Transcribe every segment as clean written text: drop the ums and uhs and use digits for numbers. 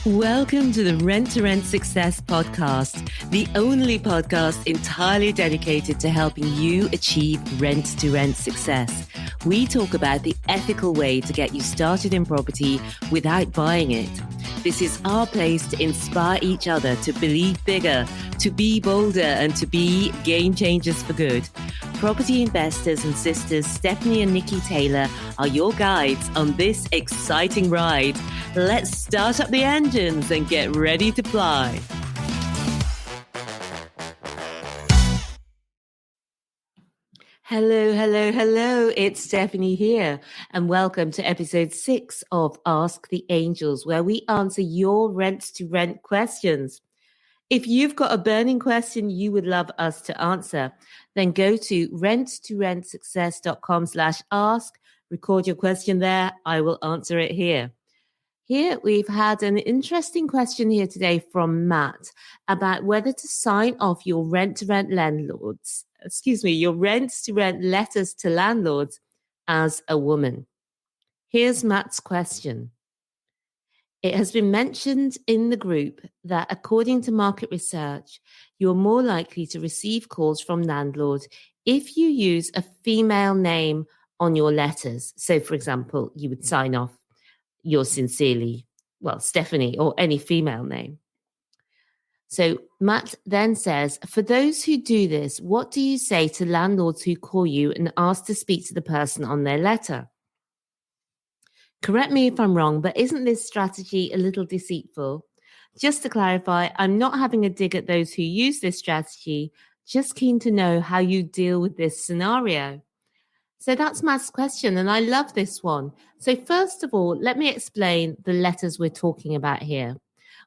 Welcome to the Rent to Rent Success podcast, the only podcast entirely dedicated to helping you achieve rent to rent success. We talk about the ethical way to get you started in property without buying it. This is our place to inspire each other to believe bigger, to be bolder, and to be game changers for good. Property investors and sisters Stephanie and Nicky Taylor are your guides on this exciting ride. Let's start up the engines and get ready to fly. Hello. It's Stephanie here, and welcome to episode 6 of Ask the Angels, where we answer your rent to rent questions. If you've got a burning question you would love us to answer, then go to renttoRentSuccess.com/ask, record your question there. I will answer it here. Here we've had an interesting question here today from Matt about whether to sign off your rent-to-rent letters to landlords as a woman. Here's Matt's question. It has been mentioned in the group that according to market research, you're more likely to receive calls from landlords if you use a female name on your letters. So, for example, you would sign off yours sincerely, Stephanie, or any female name. So Matt then says, for those who do this, what do you say to landlords who call you and ask to speak to the person on their letter? Correct me if I'm wrong, but isn't this strategy a little deceitful? Just to clarify, I'm not having a dig at those who use this strategy, just keen to know how you deal with this scenario. So that's Matt's question, and I love this one. So first of all, let me explain the letters we're talking about here.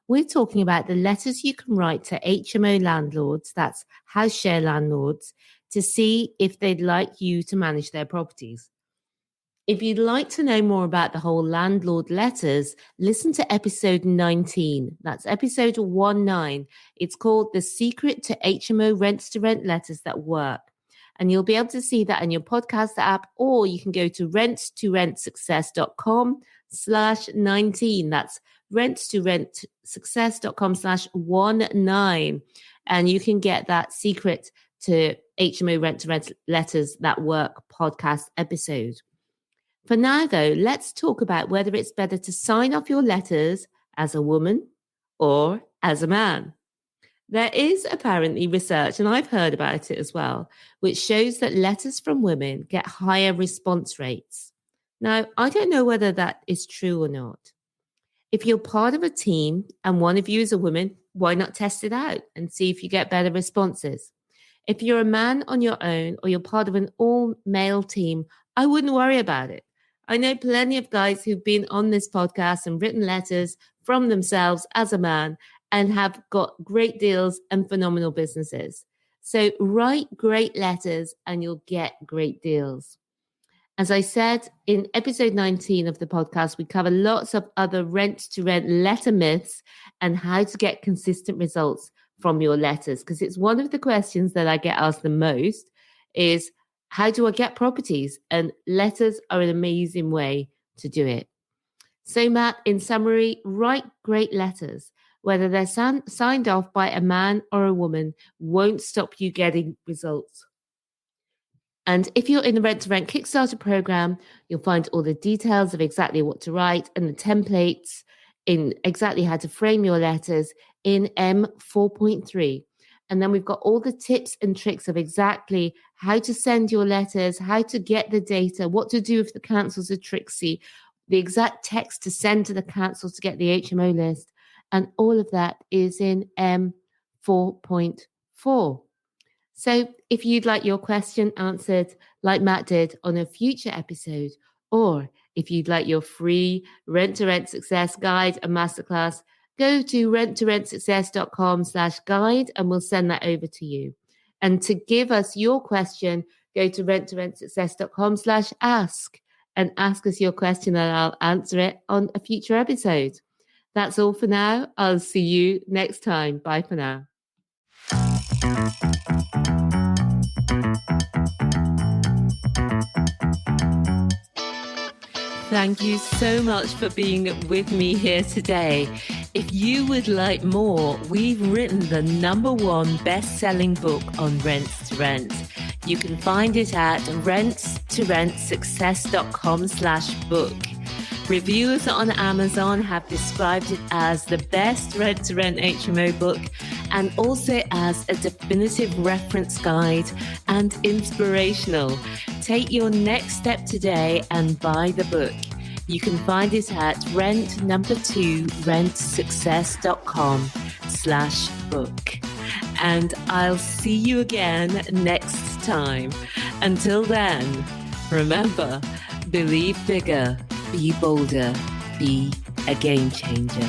We're talking about the letters you can write to HMO landlords, that's house share landlords, to see if they'd like you to manage their properties. If you'd like to know more about the whole landlord letters, listen to episode 19. That's episode 19. It's called The Secret to HMO Rents to Rent Letters That Work. And you'll be able to see that in your podcast app, or you can go to renttoRentSuccess.com/19. That's renttoRentSuccess.com/19. And you can get that Secret to HMO Rent to Rent Letters That Work podcast episode. For now, though, let's talk about whether it's better to sign off your letters as a woman or as a man. There is apparently research, and I've heard about it as well, which shows that letters from women get higher response rates. Now, I don't know whether that is true or not. If you're part of a team and one of you is a woman, why not test it out and see if you get better responses? If you're a man on your own or you're part of an all-male team, I wouldn't worry about it. I know plenty of guys who've been on this podcast and written letters from themselves as a man and have got great deals and phenomenal businesses. So write great letters and you'll get great deals. As I said in episode 19 of the podcast, we cover lots of other rent-to-rent letter myths and how to get consistent results from your letters. Because it's one of the questions that I get asked the most is, how do I get properties? And letters are an amazing way to do it. So Matt, in summary, write great letters. Whether they're signed off by a man or a woman won't stop you getting results. And if you're in the Rent to Rent Kickstarter program, you'll find all the details of exactly what to write and the templates in exactly how to frame your letters in M4.3. And then we've got all the tips and tricks of exactly how to send your letters, how to get the data, what to do if the councils are tricksy, the exact text to send to the council to get the HMO list. And all of that is in M4.4. So if you'd like your question answered like Matt did on a future episode, or if you'd like your free rent-to-rent success guide and masterclass, go to renttoRentSuccess.com/guide and we'll send that over to you. And to give us your question, go to renttoRentSuccess.com/ask and ask us your question and I'll answer it on a future episode. That's all for now. I'll see you next time. Bye for now. Thank you so much for being with me here today. If you would like more, we've written the #1 best-selling book on rent to rent. You can find it at renttorentsuccess.com/book. Reviewers on Amazon have described it as the best rent-to-rent HMO book and also as a definitive reference guide and inspirational. Take your next step today and buy the book. You can find it at rentsuccess.com/book. And I'll see you again next time. Until then, remember, believe bigger, be bolder, be a game changer.